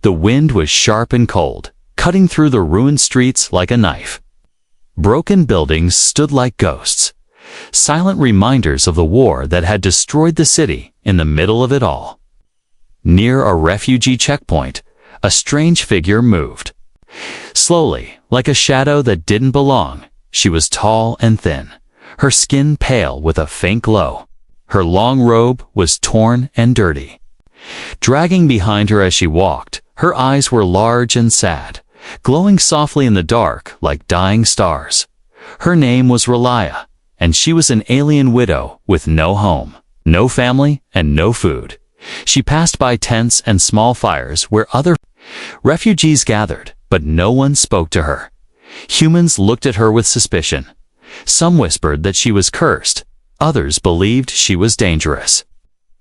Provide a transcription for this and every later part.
The wind was sharp and cold, cutting through the ruined streets like a knife. Broken buildings stood like ghosts, silent reminders of the war that had destroyed the city in the middle of it all. Near a refugee checkpoint, a strange figure moved. Slowly, like a shadow that didn't belong, she was tall and thin, her skin pale with a faint glow. Her long robe was torn and dirty. Dragging behind her as she walked, her eyes were large and sad, glowing softly in the dark like dying stars. Her name was Relia, and she was an alien widow with no home, no family, and no food. She passed by tents and small fires where other refugees gathered, but no one spoke to her. Humans looked at her with suspicion. Some whispered that she was cursed. Others believed she was dangerous.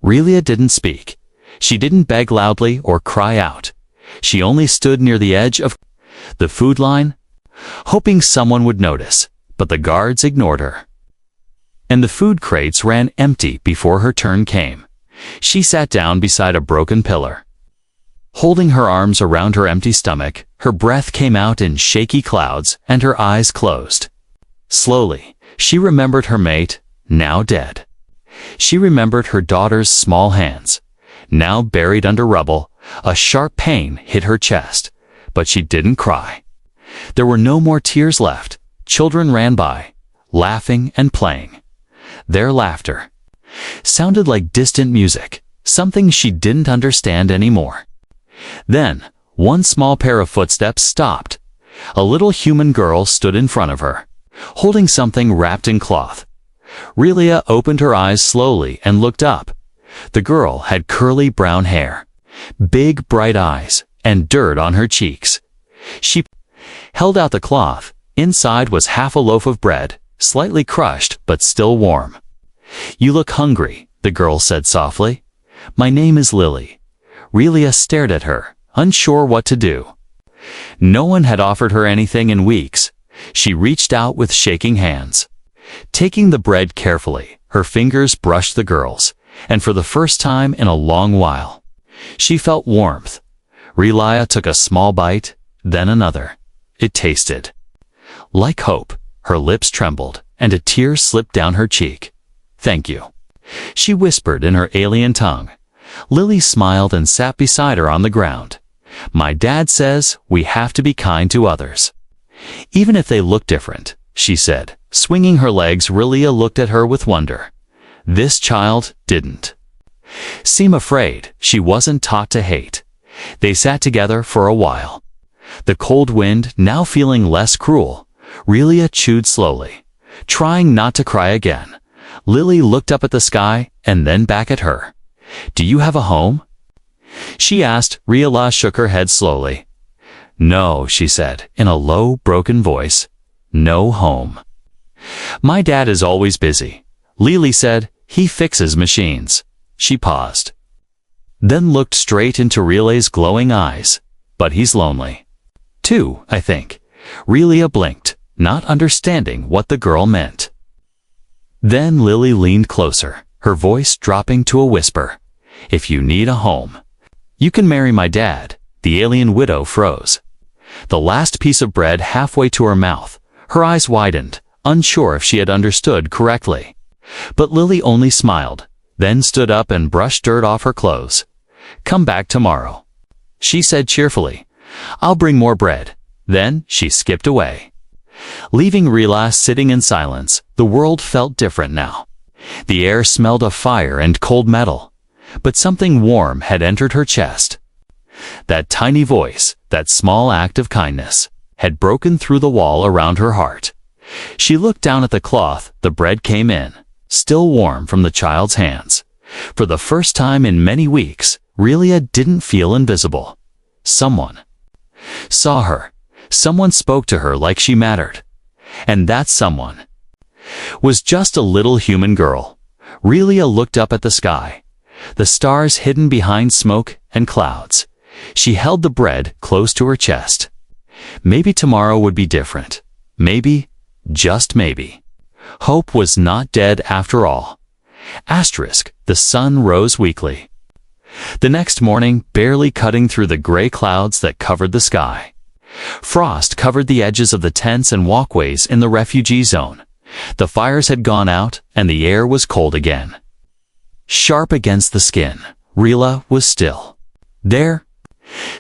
Relia didn't speak. She didn't beg loudly or cry out. She only stood near the edge of the food line, hoping someone would notice, but the guards ignored her. And the food crates ran empty before her turn came. She sat down beside a broken pillar. Holding her arms around her empty stomach, her breath came out in shaky clouds and her eyes closed. Slowly, she remembered her mate, now dead. She remembered her daughter's small hands, now buried under rubble. A sharp pain hit her chest, but she didn't cry. There were no more tears left. Children ran by, laughing and playing. Their laughter sounded like distant music, something she didn't understand anymore. Then, one small pair of footsteps stopped. A little human girl stood in front of her, holding something wrapped in cloth. Relia opened her eyes slowly and looked up. The girl had curly brown hair, big bright eyes, and dirt on her cheeks. She held out the cloth. Inside was half a loaf of bread, slightly crushed but still warm. "You look hungry," the girl said softly. "My name is Lily." Relia stared at her, unsure what to do. No one had offered her anything in weeks. She reached out with shaking hands. Taking the bread carefully, her fingers brushed the girl's, and for the first time in a long while, she felt warmth. Relia took a small bite, then another. It tasted like hope. Her lips trembled, and a tear slipped down her cheek. "Thank you," she whispered in her alien tongue. Lily smiled and sat beside her on the ground. "My dad says we have to be kind to others, even if they look different," she said. Swinging her legs, Relia looked at her with wonder. This child didn't seem afraid. She wasn't taught to hate. They sat together for a while. The cold wind now feeling less cruel. Relia chewed slowly, trying not to cry again. Lily looked up at the sky and then back at her. "Do you have a home?" she asked. Relia shook her head slowly. "No," she said in a low, broken voice. "No home. My dad is always busy." Lily said, "He fixes machines." She paused, then looked straight into Relia's glowing eyes. "But he's lonely too, I think." Relia blinked, not understanding what the girl meant. Then Lily leaned closer, her voice dropping to a whisper. "If you need a home, you can marry my dad." The alien widow froze, the last piece of bread halfway to her mouth. Her eyes widened, unsure if she had understood correctly. But Lily only smiled, then stood up and brushed dirt off her clothes. "Come back tomorrow," she said cheerfully. "I'll bring more bread." Then she skipped away, leaving Relia sitting in silence. The world felt different now. The air smelled of fire and cold metal, but something warm had entered her chest. That tiny voice, that small act of kindness, had broken through the wall around her heart. She looked down at the cloth. The bread came in, still warm from the child's hands. For the first time in many weeks, Relia didn't feel invisible. Someone saw her. Someone spoke to her like she mattered. And that someone was just a little human girl. Relia looked up at the sky, the stars hidden behind smoke and clouds. She held the bread close to her chest. Maybe tomorrow would be different. Maybe, just maybe. Hope was not dead after all. *, the sun rose weakly. The next morning, barely cutting through the gray clouds that covered the sky. Frost covered the edges of the tents and walkways in the refugee zone. The fires had gone out, and the air was cold again. Sharp against the skin, Rila was still. There,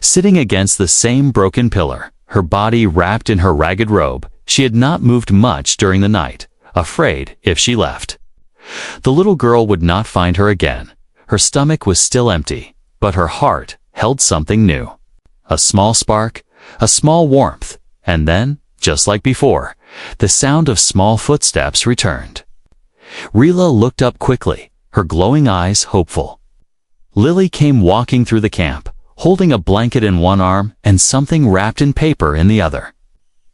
sitting against the same broken pillar, her body wrapped in her ragged robe, she had not moved much during the night, afraid if she left. The little girl would not find her again. Her stomach was still empty, but her heart held something new. A small spark, a small warmth, and then, just like before, the sound of small footsteps returned. Rila looked up quickly, her glowing eyes hopeful. Lily came walking through the camp, holding a blanket in one arm and something wrapped in paper in the other.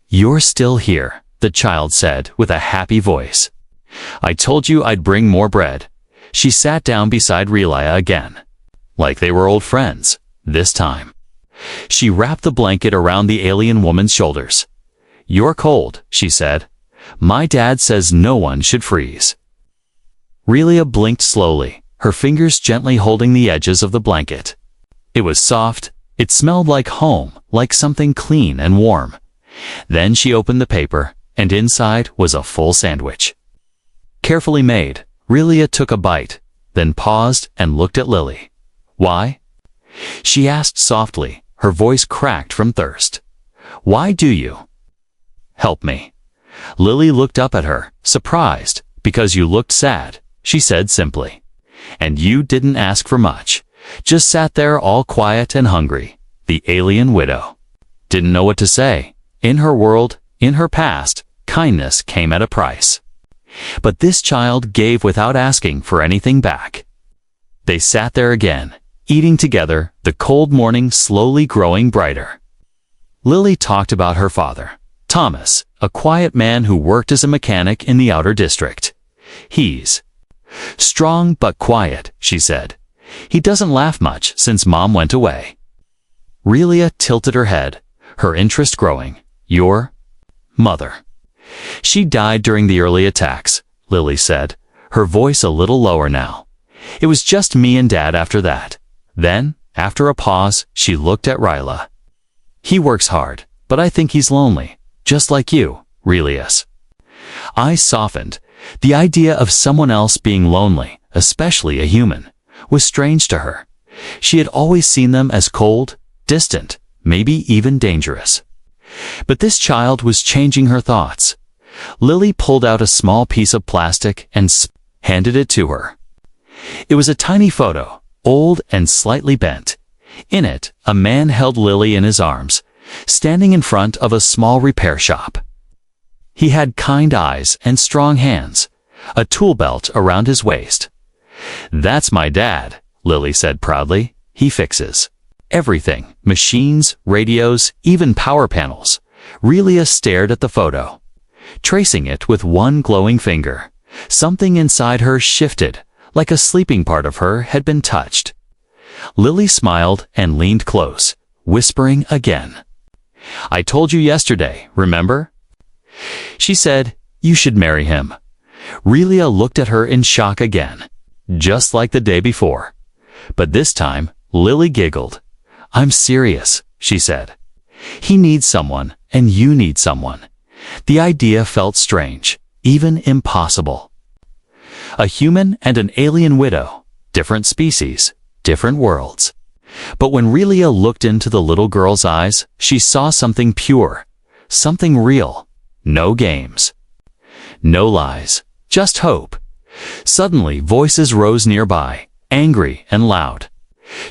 "You're still here," the child said with a happy voice. "I told you I'd bring more bread." She sat down beside Rila again, like they were old friends, this time. She wrapped the blanket around the alien woman's shoulders. "You're cold," she said. "My dad says no one should freeze." Rila blinked slowly, her fingers gently holding the edges of the blanket. It was soft, it smelled like home, like something clean and warm. Then she opened the paper, and inside was a full sandwich. Carefully made, Rila took a bite, then paused and looked at Lily. "Why?" she asked softly, her voice cracked from thirst. "Why do you?" "Help me." Lily looked up at her, surprised. "Because you looked sad," she said simply. "And you didn't ask for much. Just sat there all quiet and hungry." The alien widow didn't know what to say. In her world, in her past, kindness came at a price. But this child gave without asking for anything back. They sat there again, eating together, the cold morning slowly growing brighter. Lily talked about her father, Thomas, a quiet man who worked as a mechanic in the outer district. "He's strong but quiet," she said. "He doesn't laugh much since Mom went away." Rila tilted her head, her interest growing. "Your mother?" "She died during the early attacks," Lily said, her voice a little lower now. "It was just me and Dad after that." Then, after a pause, she looked at Rila. "He works hard, but I think he's lonely, just like you, Relius." Eyes softened. The idea of someone else being lonely, especially a human, was strange to her. She had always seen them as cold, distant, maybe even dangerous. But this child was changing her thoughts. Lily pulled out a small piece of plastic and handed it to her. It was a tiny photo, old and slightly bent. In it, a man held Lily in his arms, standing in front of a small repair shop. He had kind eyes and strong hands, a tool belt around his waist. "That's my dad," Lily said proudly. "He fixes everything, machines, radios, even power panels." Rila stared at the photo, tracing it with one glowing finger. Something inside her shifted, like a sleeping part of her had been touched. Lily smiled and leaned close, whispering again. "I told you yesterday, remember?" She said, "You should marry him." Rila looked at her in shock again, just like the day before. But this time, Lily giggled. "I'm serious," she said. "He needs someone, and you need someone." The idea felt strange, even impossible. A human and an alien widow, different species, different worlds. But when Rila looked into the little girl's eyes, she saw something pure, something real. No games, no lies, just hope. Suddenly, voices rose nearby, angry and loud.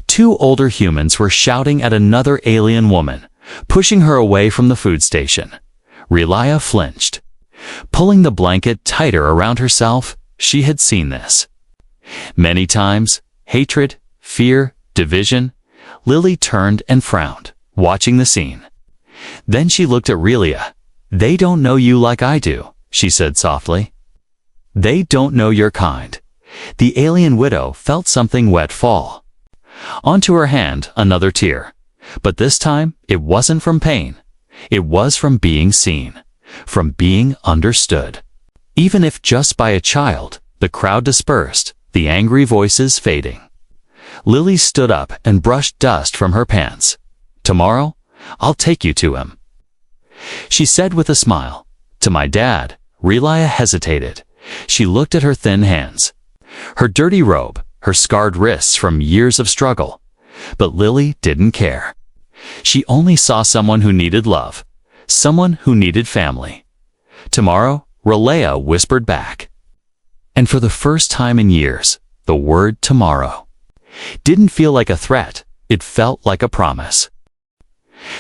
Two older humans were shouting at another alien woman, pushing her away from the food station. Rila flinched. Pulling the blanket tighter around herself, she had seen this many times. Hatred, fear, division. Lily turned and frowned, watching the scene. Then she looked at Rila. "They don't know you like I do," she said softly. "They don't know your kind." The alien widow felt something wet fall onto her hand, another tear. But this time, it wasn't from pain. It was from being seen, from being understood. Even if just by a child, the crowd dispersed, the angry voices fading. Lily stood up and brushed dust from her pants. "Tomorrow, I'll take you to him," she said with a smile. "To my dad." Relia hesitated. She looked at her thin hands, her dirty robe, her scarred wrists from years of struggle. But Lily didn't care. She only saw someone who needed love, someone who needed family. "Tomorrow," Relia whispered back. And for the first time in years, the word tomorrow didn't feel like a threat, it felt like a promise.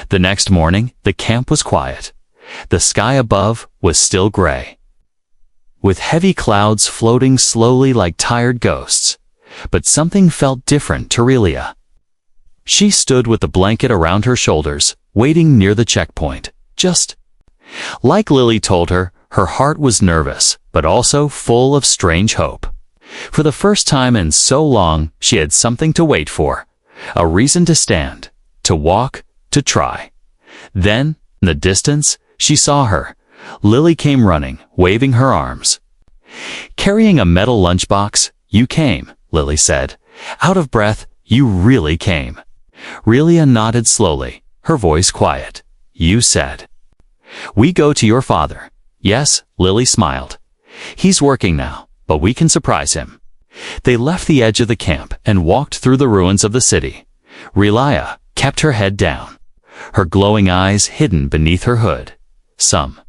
The next morning, the camp was quiet. The sky above was still gray, with heavy clouds floating slowly like tired ghosts. But something felt different to Relia. She stood with the blanket around her shoulders, waiting near the checkpoint. Just like Lily told her, her heart was nervous, but also full of strange hope. For the first time in so long, she had something to wait for, a reason to stand, to walk, to try. Then, in the distance, she saw her. Lily came running, waving her arms. Carrying a metal lunchbox. "You came," Lily said. "Out of breath, you really came." Relia nodded slowly, her voice quiet. "You said we go to your father." "Yes," Lily smiled. "He's working now, but we can surprise him." They left the edge of the camp and walked through the ruins of the city. Relia kept her head down, her glowing eyes hidden beneath her hood. Some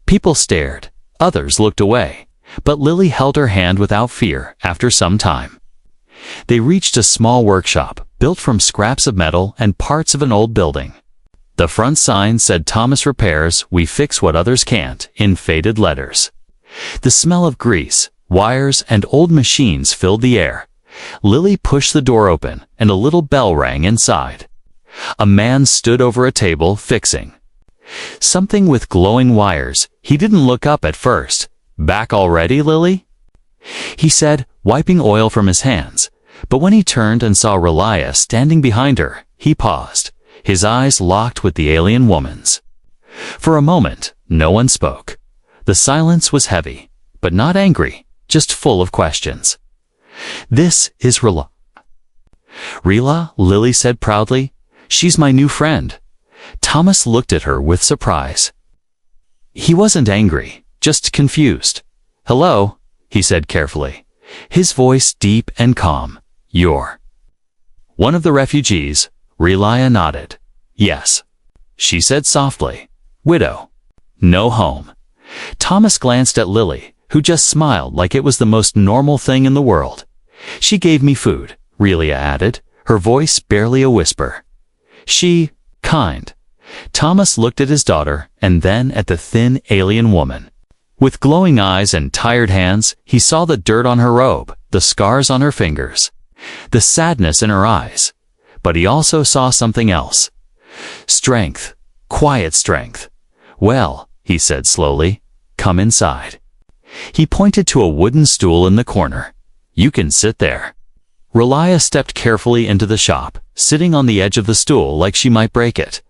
people stared, others looked away, but Lily held her hand without fear. After some time, they reached a small workshop built from scraps of metal and parts of an old building. The front sign said "Thomas Repairs, we fix what others can't," in faded letters. The smell of grease, wires, and old machines filled the air. Lily pushed the door open, and a little bell rang inside. A man stood over a table fixing something with glowing wires. He didn't look up at first. "Back already, Lily?" he said, wiping oil from his hands. But when he turned and saw Relia standing behind her, he paused, his eyes locked with the alien woman's. For a moment, no one spoke. The silence was heavy, but not angry, just full of questions. "This is Relia." "Relia," Lily said proudly. "She's my new friend." Thomas looked at her with surprise. He wasn't angry, just confused. "Hello," he said carefully, his voice deep and calm. "You're one of the refugees?" Relia nodded. "Yes," she said softly. "Widow. No home." Thomas glanced at Lily, who just smiled like it was the most normal thing in the world. "She gave me food," Relia added, her voice barely a whisper. "She, kind." Thomas looked at his daughter and then at the thin alien woman. With glowing eyes and tired hands, he saw the dirt on her robe, the scars on her fingers, the sadness in her eyes. But he also saw something else. Strength, quiet strength. "Well," he said slowly, "come inside." He pointed to a wooden stool in the corner. "You can sit there." Relia stepped carefully into the shop, sitting on the edge of the stool like she might break it.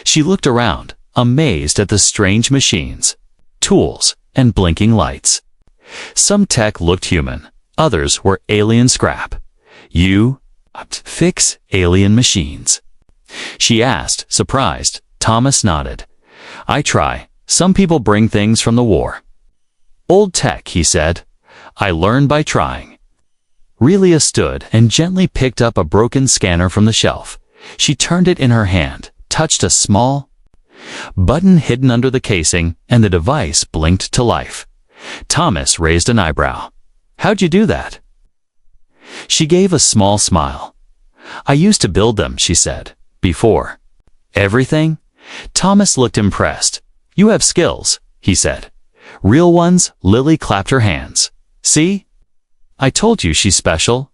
She looked around, amazed at the strange machines, tools, and blinking lights. Some tech looked human, others were alien scrap. "You fix alien machines?" she asked, surprised. Thomas nodded. "I try. Some people bring things from the war." "Old tech," he said. "I learn by trying." Relia stood and gently picked up a broken scanner from the shelf. She turned it in her hand, touched a small button hidden under the casing, and the device blinked to life. Thomas raised an eyebrow. "How'd you do that?" She gave a small smile. "I used to build them," she said. "Before." "Everything?" Thomas looked impressed. "You have skills," he said. "Real ones." Lily clapped her hands. "See? I told you she's special."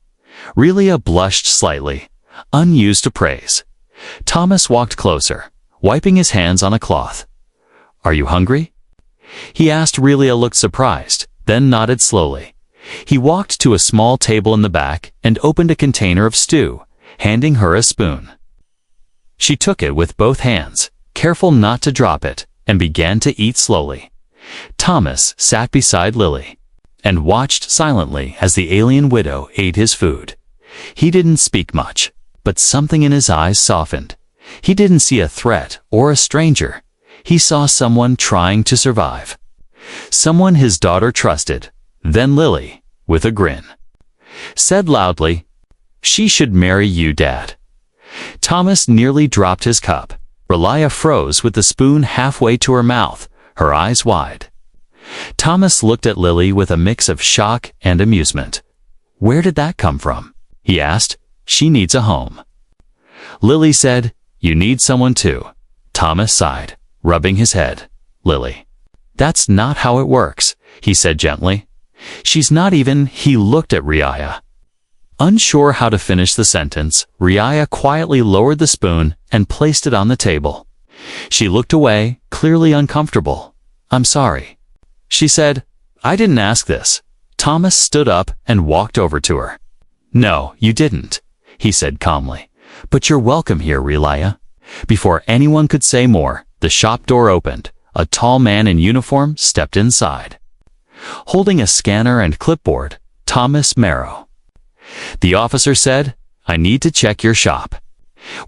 Relia blushed slightly, unused to praise. Thomas walked closer, wiping his hands on a cloth. "Are you hungry?" he asked. Relia looked surprised, then nodded slowly. He walked to a small table in the back and opened a container of stew, handing her a spoon. She took it with both hands, careful not to drop it, and began to eat slowly. Thomas sat beside Lily and watched silently as the alien widow ate his food. He didn't speak much, but something in his eyes softened. He didn't see a threat or a stranger. He saw someone trying to survive. Someone his daughter trusted. Then Lily, with a grin, said loudly, "She should marry you, Dad." Thomas nearly dropped his cup. Relia froze with the spoon halfway to her mouth, her eyes wide. Thomas looked at Lily with a mix of shock and amusement. "Where did that come from?" he asked. "She needs a home." Lily said, "You need someone too." Thomas sighed, rubbing his head. "Lily, that's not how it works," he said gently. "She's not even—" He looked at Relia. Unsure how to finish the sentence, Relia quietly lowered the spoon and placed it on the table. She looked away, clearly uncomfortable. "I'm sorry," she said. "I didn't ask this." Thomas stood up and walked over to her. "No, you didn't," he said calmly. "But you're welcome here, Relia." Before anyone could say more, the shop door opened. A tall man in uniform stepped inside, holding a scanner and clipboard. Thomas Merrow. The officer said, "I need to check your shop.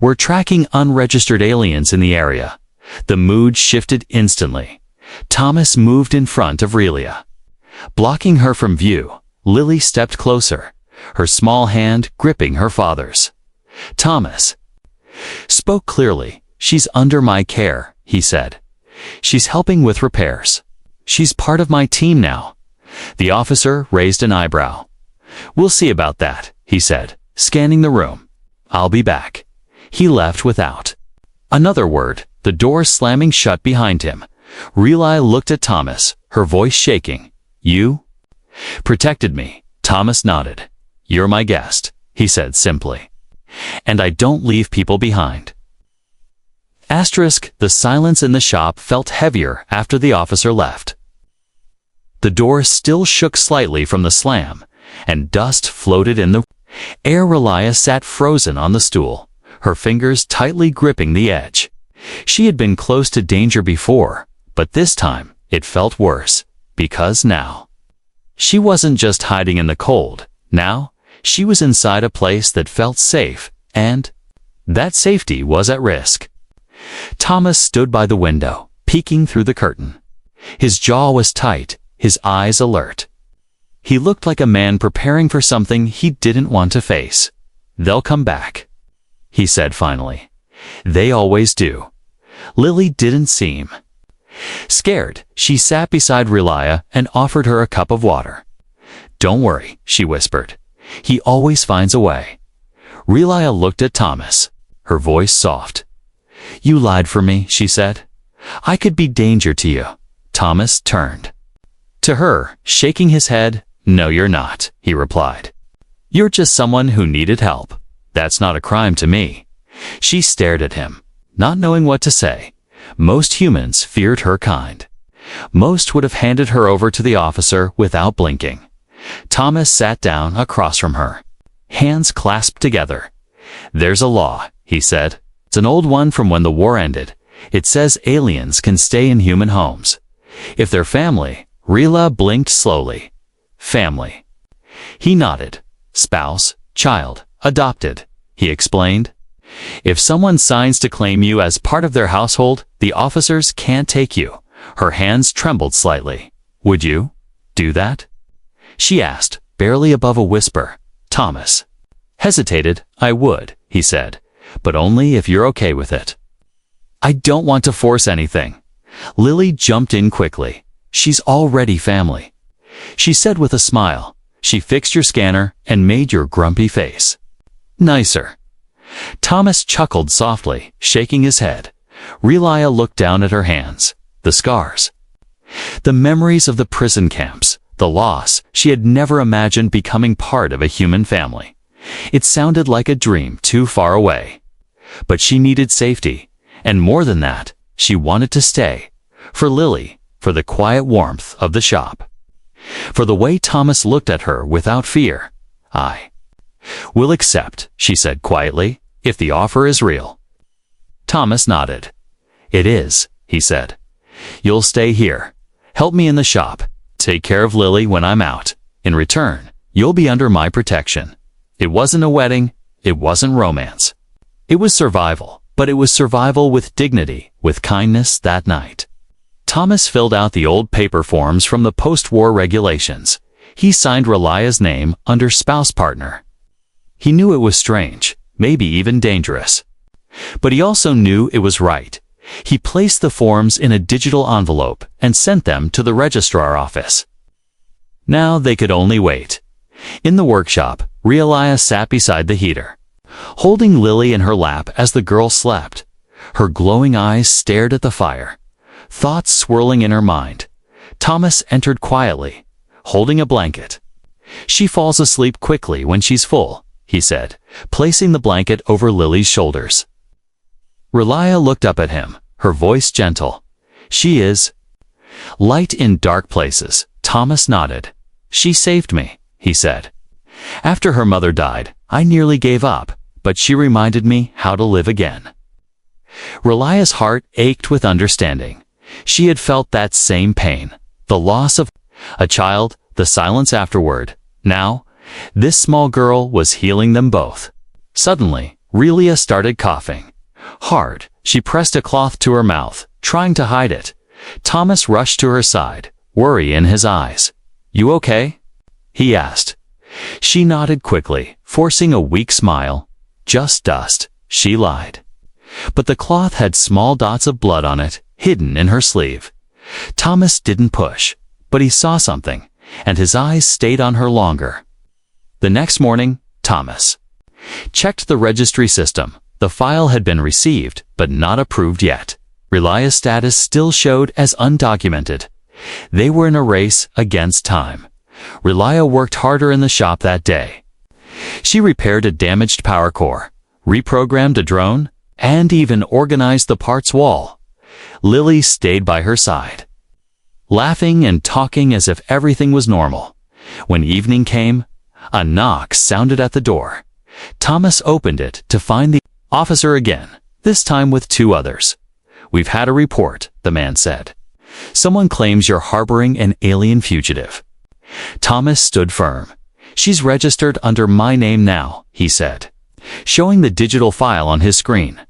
We're tracking unregistered aliens in the area." The mood shifted instantly. Thomas moved in front of Relia. Blocking her from view, Lily stepped closer, her small hand gripping her father's. Thomas spoke clearly. "She's under my care," he said. "She's helping with repairs. She's part of my team now." The officer raised an eyebrow. "We'll see about that," he said, scanning the room. "I'll be back." He left without another word, the door slamming shut behind him. Relia looked at Thomas, her voice shaking. "You protected me." Thomas nodded. "You're my guest," he said simply. "And I don't leave people behind." The silence in the shop felt heavier after the officer left. The door still shook slightly from the slam, and dust floated in the air. Relia sat frozen on the stool, her fingers tightly gripping the edge. She had been close to danger before, but this time it felt worse, because now she wasn't just hiding in the cold. Now she was inside a place that felt safe, and that safety was at risk. Thomas stood by the window, peeking through the curtain. His jaw was tight, his eyes alert. He looked like a man preparing for something he didn't want to face. "They'll come back," he said finally. "They always do." Lily didn't seem scared. She sat beside Relia and offered her a cup of water. "Don't worry," she whispered. "He always finds a way." Relia looked at Thomas, her voice soft. "You lied for me," she said. "I could be danger to you." Thomas turned to her, shaking his head. "No, you're not," he replied. "You're just someone who needed help. That's not a crime to me." She stared at him, not knowing what to say. Most humans feared her kind. Most would have handed her over to the officer without blinking. Thomas sat down across from her, hands clasped together. "There's a law," he said. "It's an old one from when the war ended. It says aliens can stay in human homes if they're family." Relia blinked slowly. "Family." He nodded. "Spouse, child, adopted," he explained. "If someone signs to claim you as part of their household, the officers can't take you." Her hands trembled slightly. "Would you do that?" she asked, barely above a whisper. Thomas hesitated. "I would," he said, "but only if you're okay with it." "I don't want to force anything." Lily jumped in quickly. "She's already family," she said with a smile. "She fixed your scanner and made your grumpy face nicer." Thomas chuckled softly, shaking his head. Relia looked down at her hands. The scars, the memories of the prison camps, the loss. She had never imagined becoming part of a human family. It sounded like a dream too far away. But she needed safety, and more than that, she wanted to stay. For Lily, for the quiet warmth of the shop, for the way Thomas looked at her without fear. "I will accept," she said quietly, "if the offer is real." Thomas nodded. "It is," he said. "You'll stay here, help me in the shop, take care of Lily when I'm out. In return, you'll be under my protection." It wasn't a wedding. It wasn't romance. It was survival, but it was survival with dignity, with kindness that night. Thomas filled out the old paper forms from the post-war regulations. He signed Relia's name under spouse partner. He knew it was strange, maybe even dangerous. But he also knew it was right. He placed the forms in a digital envelope and sent them to the registrar office. Now they could only wait. In the workshop, Relia sat beside the heater, holding Lily in her lap as the girl slept. Her glowing eyes stared at the fire, thoughts swirling in her mind. Thomas entered quietly, holding a blanket. "She falls asleep quickly when she's full," he said, placing the blanket over Lily's shoulders. Relia looked up at him, her voice gentle. "She is." "Light in dark places," Thomas nodded. "She saved me," he said. "After her mother died, I nearly gave up, but she reminded me how to live again." Relia's heart ached with understanding. She had felt that same pain, the loss of a child, the silence afterward. Now, this small girl was healing them both. Suddenly, Relia started coughing. Hard, she pressed a cloth to her mouth, trying to hide it. Thomas rushed to her side, worry in his eyes. "You okay?" he asked. She nodded quickly, forcing a weak smile. "Just dust," she lied. But the cloth had small dots of blood on it, hidden in her sleeve. Thomas didn't push, but he saw something, and his eyes stayed on her longer. The next morning, Thomas checked the registry system. The file had been received, but not approved yet. Relia's status still showed as undocumented. They were in a race against time. Relia worked harder in the shop that day. She repaired a damaged power core, reprogrammed a drone, and even organized the parts wall. Lily stayed by her side, laughing and talking as if everything was normal. When evening came, a knock sounded at the door. Thomas opened it to find the officer again, this time with two others. "We've had a report," the man said. "Someone claims you're harboring an alien fugitive." Thomas stood firm. "She's registered under my name now," he said, showing the digital file on his screen.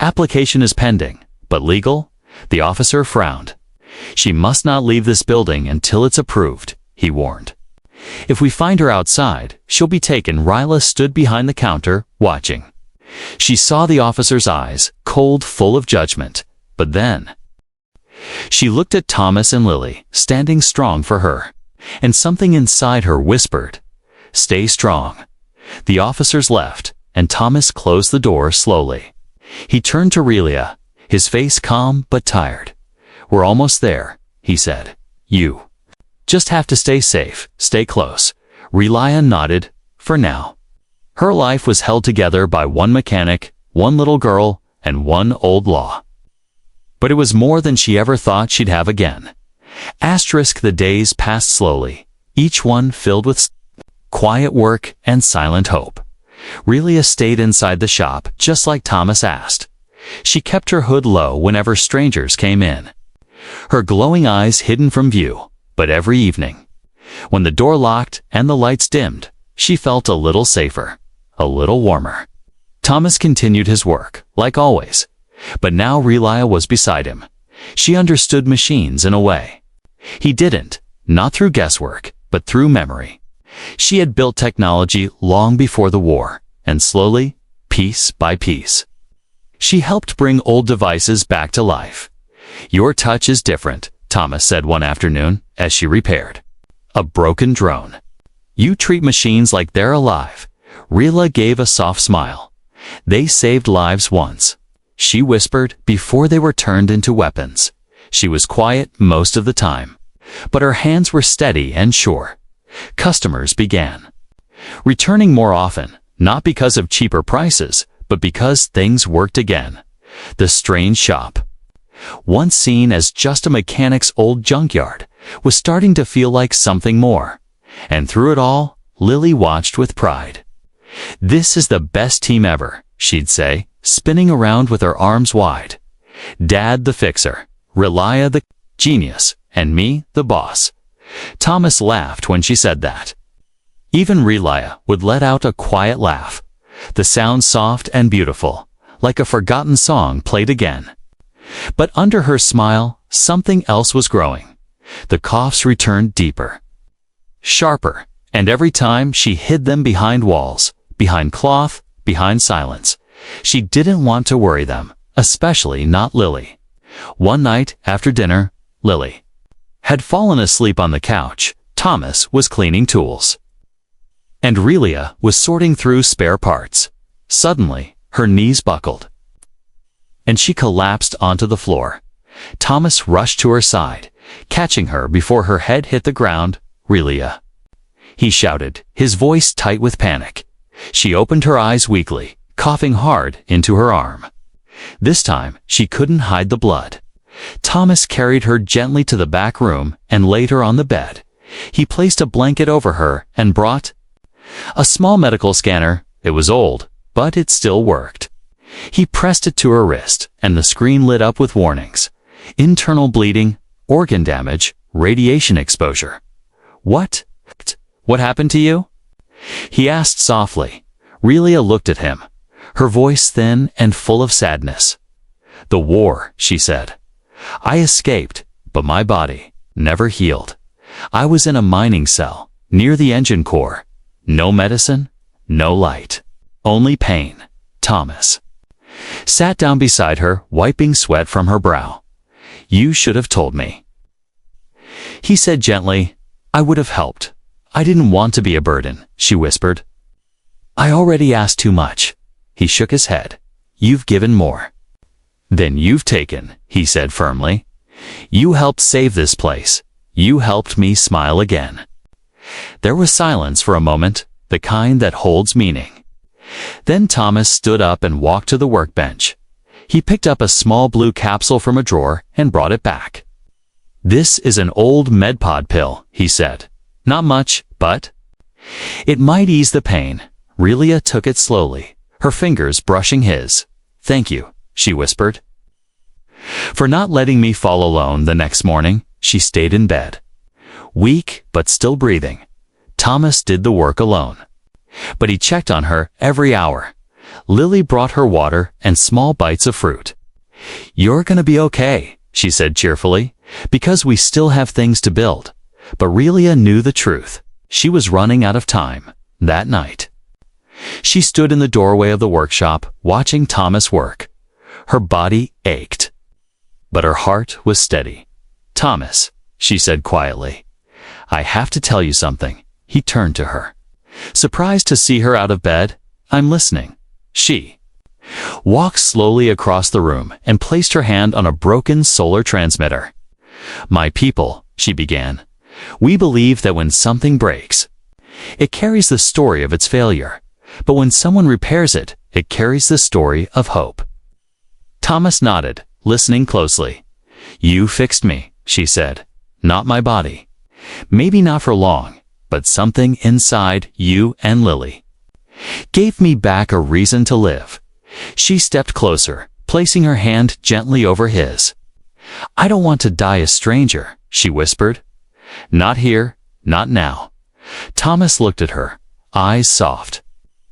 "Application is pending, but legal?" The officer frowned. "She must not leave this building until it's approved," he warned. "If we find her outside, she'll be taken." Relia stood behind the counter, watching. She saw the officer's eyes, cold, full of judgment. But then she looked at Thomas and Lily, standing strong for her. And something inside her whispered, "Stay strong." The officers left, and Thomas closed the door slowly. He turned to Relia, his face calm but tired. "We're almost there," he said. "You just have to stay safe, stay close." Relia nodded, for now. Her life was held together by one mechanic, one little girl, and one old law. But it was more than she ever thought she'd have again. The days passed slowly, each one filled with quiet work and silent hope. Relia stayed inside the shop, just like Thomas asked. She kept her hood low whenever strangers came in, her glowing eyes hidden from view. But every evening, when the door locked and the lights dimmed, she felt a little safer, a little warmer. Thomas continued his work, like always. But now Relia was beside him. She understood machines in a way he didn't, not through guesswork, but through memory. She had built technology long before the war, and slowly, piece by piece, she helped bring old devices back to life. "Your touch is different," Thomas said one afternoon as she repaired a broken drone. "You treat machines like they're alive." Relia gave a soft smile. "They saved lives once," she whispered, "before they were turned into weapons." She was quiet most of the time, but her hands were steady and sure. Customers began returning more often, not because of cheaper prices, but because things worked again. The strange shop, once seen as just a mechanic's old junkyard, was starting to feel like something more. And through it all, Lily watched with pride. "This is the best team ever," she'd say, spinning around with her arms wide. "Dad the fixer, Relia the genius, and me the boss." Thomas laughed when she said that. Even Relia would let out a quiet laugh, the sound soft and beautiful, like a forgotten song played again. But under her smile, something else was growing. The coughs returned deeper, sharper, and every time she hid them behind walls, behind cloth, behind silence. She didn't want to worry them, especially not Lily. One night after dinner, Lily had fallen asleep on the couch. Thomas was cleaning tools, and Relia was sorting through spare parts. Suddenly, her knees buckled, and she collapsed onto the floor. Thomas rushed to her side, catching her before her head hit the ground. "Relia," he shouted, his voice tight with panic. She opened her eyes weakly, coughing hard into her arm. This time, she couldn't hide the blood. Thomas carried her gently to the back room and laid her on the bed. He placed a blanket over her and brought a small medical scanner. It was old, but it still worked. He pressed it to her wrist, and the screen lit up with warnings: internal bleeding, organ damage, radiation exposure. What happened to you?" he asked softly. Relia looked at him, her voice thin and full of sadness. "The war," she said. "I escaped, but my body never healed. I was in a mining cell, near the engine core. No medicine, no light, only pain." Thomas sat down beside her, wiping sweat from her brow. "You should have told me," he said gently. "I would have helped. I didn't want to be a burden," she whispered. "I already asked too much." He shook his head. "You've given more than you've taken," he said firmly. "You helped save this place. You helped me smile again." There was silence for a moment, the kind that holds meaning. Then Thomas stood up and walked to the workbench. He picked up a small blue capsule from a drawer and brought it back. "This is an old MedPod pill," he said. "Not much, but it might ease the pain." Relia took it slowly, her fingers brushing his. "Thank you," she whispered, "for not letting me fall alone." The next morning, she stayed in bed, weak but still breathing. Thomas did the work alone, but he checked on her every hour. Lily brought her water and small bites of fruit. "You're gonna be okay," she said cheerfully, "because we still have things to build." But Relia knew the truth. She was running out of time. That night, she stood in the doorway of the workshop, watching Thomas work. Her body ached, but her heart was steady. "Thomas," she said quietly, "I have to tell you something." He turned to her, surprised to see her out of bed. "I'm listening." She walked slowly across the room and placed her hand on a broken solar transmitter. "My people," she began, "we believe that when something breaks, it carries the story of its failure. But when someone repairs it, it carries the story of hope." Thomas nodded, listening closely. "You fixed me," she said, "not my body. Maybe not for long, but something inside you and Lily gave me back a reason to live." She stepped closer, placing her hand gently over his. "I don't want to die a stranger," she whispered. "Not here, not now." Thomas looked at her, eyes soft.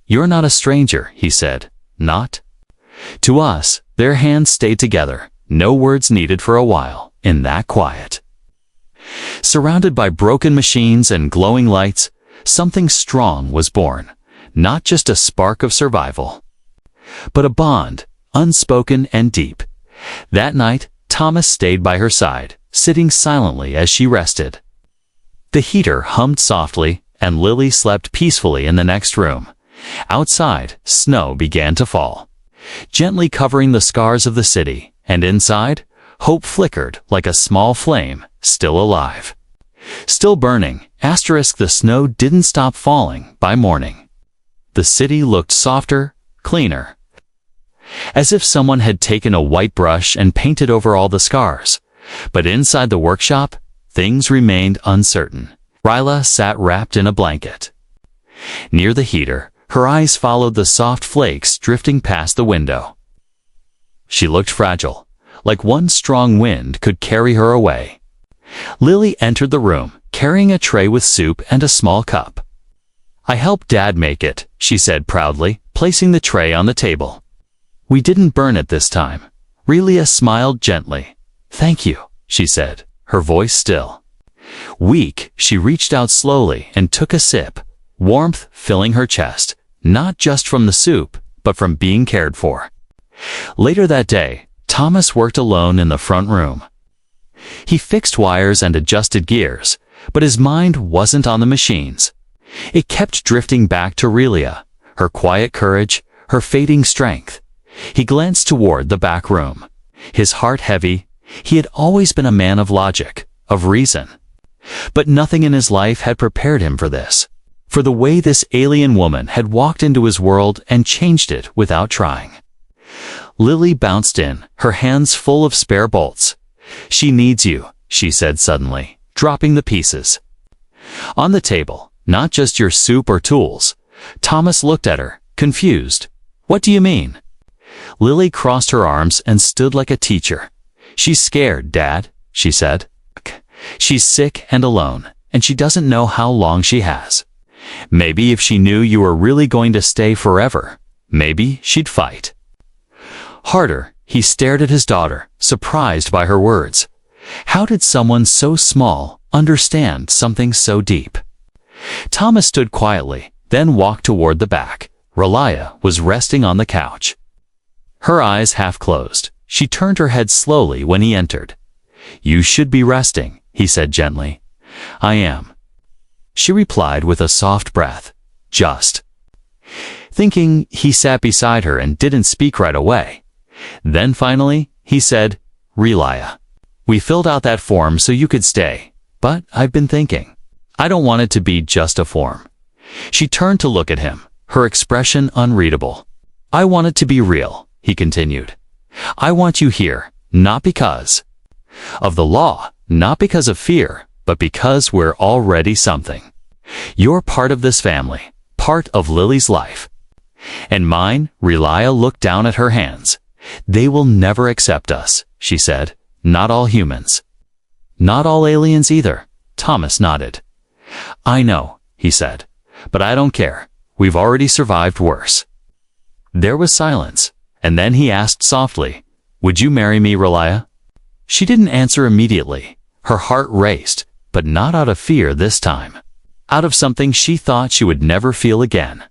"You're not a stranger," he said. "Not to us." Their hands stayed together, no words needed for a while, in that quiet. Surrounded by broken machines and glowing lights, something strong was born. Not just a spark of survival, but a bond, unspoken and deep. That night, Thomas stayed by her side, sitting silently as she rested. The heater hummed softly, and Lily slept peacefully in the next room. Outside, snow began to fall, gently covering the scars of the city, and inside, hope flickered like a small flame, still alive, still burning. The snow didn't stop falling by morning. The city looked softer, cleaner, as if someone had taken a white brush and painted over all the scars. But inside the workshop, things remained uncertain. Ryla sat wrapped in a blanket near the heater. Her eyes followed the soft flakes drifting past the window. She looked fragile, like one strong wind could carry her away. Lily entered the room, carrying a tray with soup and a small cup. I helped Dad make it, she said proudly, placing the tray on the table. We didn't burn it this time. Relia smiled gently. Thank you, she said, her voice still. Weak, she reached out slowly and took a sip, warmth filling her chest, not just from the soup, but from being cared for. Later that day, Thomas worked alone in the front room. He fixed wires and adjusted gears, but his mind wasn't on the machines. It kept drifting back to Relia, her quiet courage, her fading strength. He glanced toward the back room, his heart heavy. He had always been a man of logic, of reason. But nothing in his life had prepared him for this, for the way this alien woman had walked into his world and changed it without trying. Lily bounced in, her hands full of spare bolts. She needs you, she said suddenly, dropping the pieces. On the table, not just your soup or tools. Thomas looked at her, confused. What do you mean? Lily crossed her arms and stood like a teacher. She's scared, Dad, she said. She's sick and alone, and she doesn't know how long she has. Maybe if she knew you were really going to stay forever, maybe she'd fight. Harder, he stared at his daughter, surprised by her words. How did someone so small understand something so deep? Thomas stood quietly, then walked toward the back. Relia was resting on the couch. Her eyes half closed. She turned her head slowly when he entered. You should be resting, he said gently. I am. She replied with a soft breath. Just. Thinking, he sat beside her and didn't speak right away. Then finally, he said, Relia, we filled out that form so you could stay, but I've been thinking. I don't want it to be just a form. She turned to look at him, her expression unreadable. I want it to be real, he continued. I want you here, not because of the law, not because of fear, but because we're already something. You're part of this family, part of Lily's life. And mine. Relia looked down at her hands. They will never accept us, she said. Not all humans. Not all aliens either. Thomas nodded. I know, he said, but I don't care. We've already survived worse. There was silence, and then he asked softly, Would you marry me, Relia? She didn't answer immediately. Her heart raced, but not out of fear this time. Out of something she thought she would never feel again.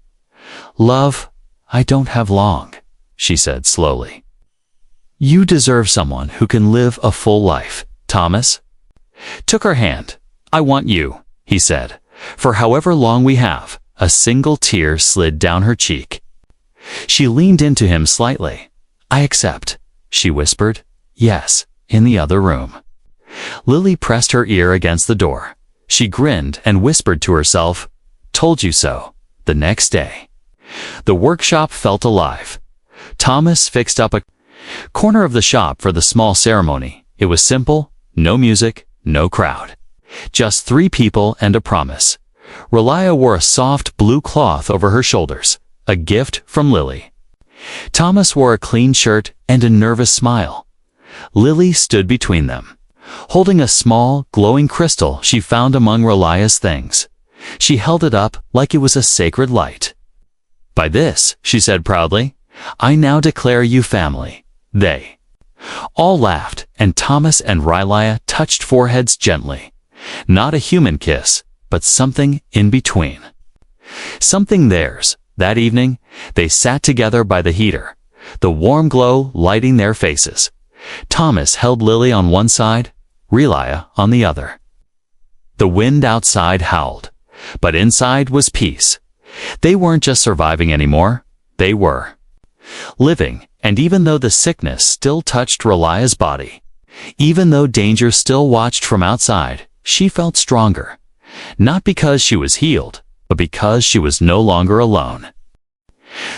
Love, I don't have long, she said slowly. You deserve someone who can live a full life, Thomas. Took her hand. I want you, he said, for however long we have. A single tear slid down her cheek. She leaned into him slightly. I accept, she whispered. Yes, in the other room. Lily pressed her ear against the door. She grinned and whispered to herself, Told you so. The next day. The workshop felt alive. Thomas fixed up a corner of the shop for the small ceremony. It was simple, no music, no crowd. Just 3 people and a promise. Relia wore a soft blue cloth over her shoulders, a gift from Lily. Thomas wore a clean shirt and a nervous smile. Lily stood between them, holding a small, glowing crystal she found among Relia's things. She held it up like it was a sacred light. By this, she said proudly, I now declare you family. They all laughed, and Thomas and Relia touched foreheads gently. Not a human kiss, but something in between. Something theirs. That evening, they sat together by the heater, the warm glow lighting their faces. Thomas held Lily on one side, Relia on the other. The wind outside howled, but inside was peace. They weren't just surviving anymore, they were living, and even though the sickness still touched Relia's body, even though danger still watched from outside, she felt stronger. Not because she was healed, but because she was no longer alone.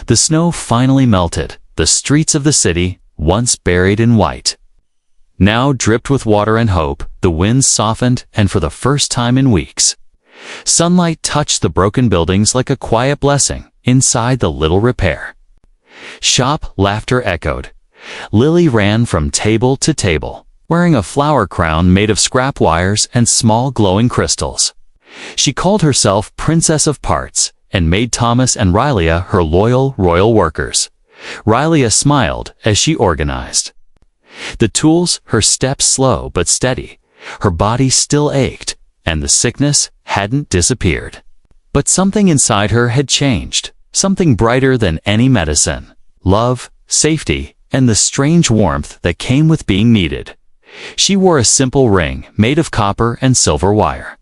The snow finally melted. The streets of the city, once buried in white, now dripped with water and hope. The winds softened, and for the first time in weeks, sunlight touched the broken buildings like a quiet blessing. Inside the little repair shop, laughter echoed. Lily ran from table to table, wearing a flower crown made of scrap wires and small glowing crystals. She called herself Princess of Parts, and made Thomas and Riley her loyal royal workers. Riley smiled as she organized the tools, her steps slow but steady. Her body still ached, and the sickness hadn't disappeared. But something inside her had changed, something brighter than any medicine. Love, safety, and the strange warmth that came with being needed. She wore a simple ring made of copper and silver wire.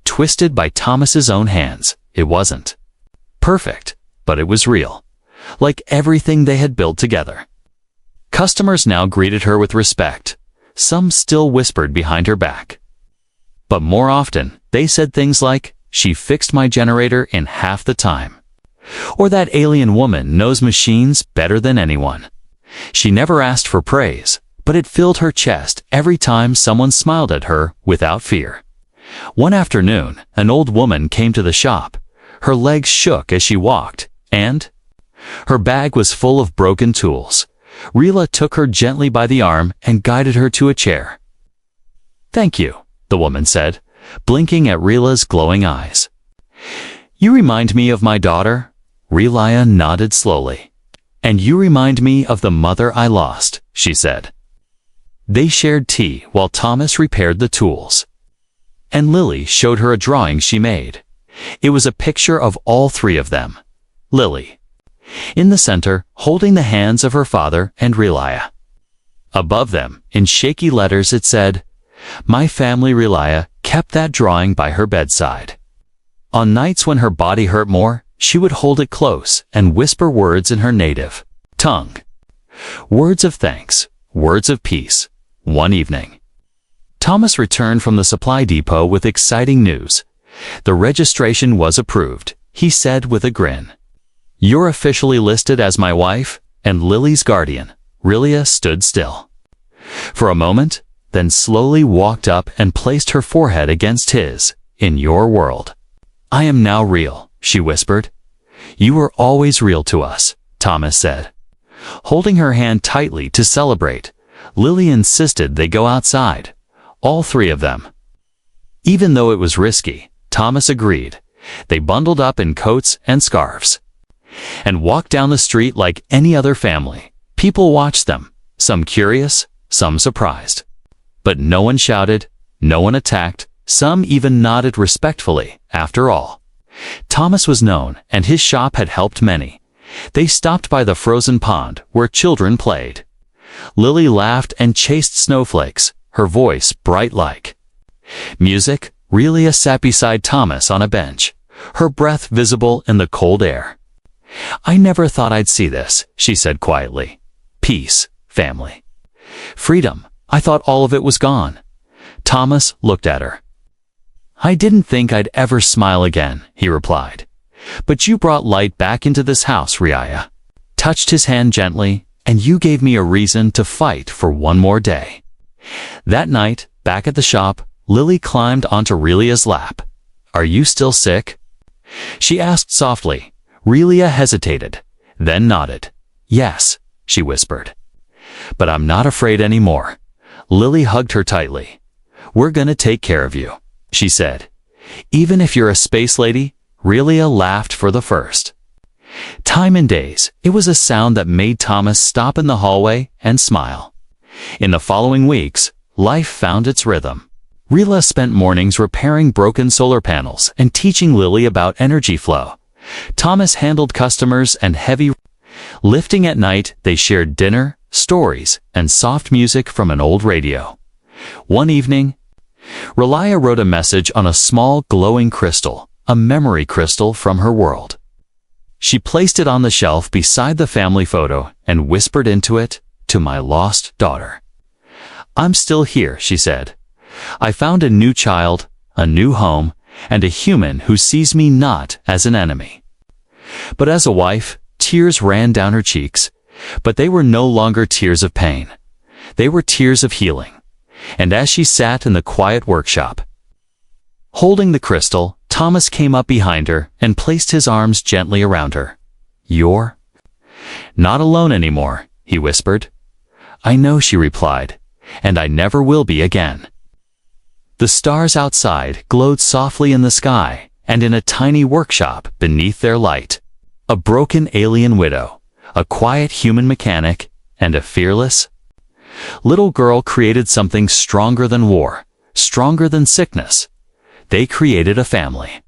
Twisted by Thomas's own hands, it wasn't perfect, but it was real. Like everything they had built together. Customers now greeted her with respect. Some still whispered behind her back. But more often, they said things like, "She fixed my generator in half the time." Or "That alien woman knows machines better than anyone." She never asked for praise, but it filled her chest every time someone smiled at her without fear. One afternoon, an old woman came to the shop. Her legs shook as she walked, and her bag was full of broken tools. Rila took her gently by the arm and guided her to a chair. "Thank you," the woman said, blinking at Rila's glowing eyes. "You remind me of my daughter." Rila nodded slowly. "And you remind me of the mother I lost," she said. They shared tea while Thomas repaired the tools. And Lily showed her a drawing she made. It was a picture of all three of them. Lily, in the center, holding the hands of her father and Relia. Above them, in shaky letters it said, "My family Relia kept that drawing by her bedside. On nights when her body hurt more, she would hold it close and whisper words in her native tongue. Words of thanks, words of peace." One evening, Thomas returned from the supply depot with exciting news. The registration was approved, he said with a grin. "You're officially listed as my wife and Lily's guardian." Relia stood still for a moment, then slowly walked up and placed her forehead against his. "In your world, I am now real," she whispered. "You were always real to us," Thomas said. Holding her hand tightly to celebrate, Lily insisted they go outside, all three of them. Even though it was risky, Thomas agreed. They bundled up in coats and scarves and walked down the street like any other family. People watched them, some curious, some surprised. But no one shouted, no one attacked, some even nodded respectfully. After all, Thomas was known, and his shop had helped many. They stopped by the frozen pond where children played. Lily laughed and chased snowflakes, her voice bright like music. Relia sat beside Thomas on a bench, her breath visible in the cold air. "I never thought I'd see this," she said quietly. "Peace, family, freedom. I thought all of it was gone." Thomas looked at her. "I didn't think I'd ever smile again," he replied. "But you brought light back into this house," Relia touched his hand gently, "and you gave me a reason to fight for one more day." That night, back at the shop, Lily climbed onto Relia's lap. "Are you still sick?" she asked softly. Relia hesitated, then nodded. "Yes," she whispered. "But I'm not afraid anymore." Lily hugged her tightly. "We're gonna take care of you," she said. "Even if you're a space lady." Relia laughed for the first time in days. It was a sound that made Thomas stop in the hallway and smile. In the following weeks, life found its rhythm. Relia spent mornings repairing broken solar panels and teaching Lily about energy flow. Thomas handled customers and heavy lifting. At night, they shared dinner, stories, and soft music from an old radio. One evening, Relia wrote a message on a small glowing crystal, a memory crystal from her world. She placed it on the shelf beside the family photo and whispered into it, "To my lost daughter. I'm still here," she said. "I found a new child, a new home, and a human who sees me not as an enemy, but as a wife." Tears ran down her cheeks, but they were no longer tears of pain. They were tears of healing. And as she sat in the quiet workshop, holding the crystal, Thomas came up behind her and placed his arms gently around her. "You're not alone anymore," he whispered. "I know," she replied, "and I never will be again." The stars outside glowed softly in the sky, And in a tiny workshop beneath their light, a broken alien widow, a quiet human mechanic, and a fearless little girl created something stronger than war, stronger than sickness. They created a family.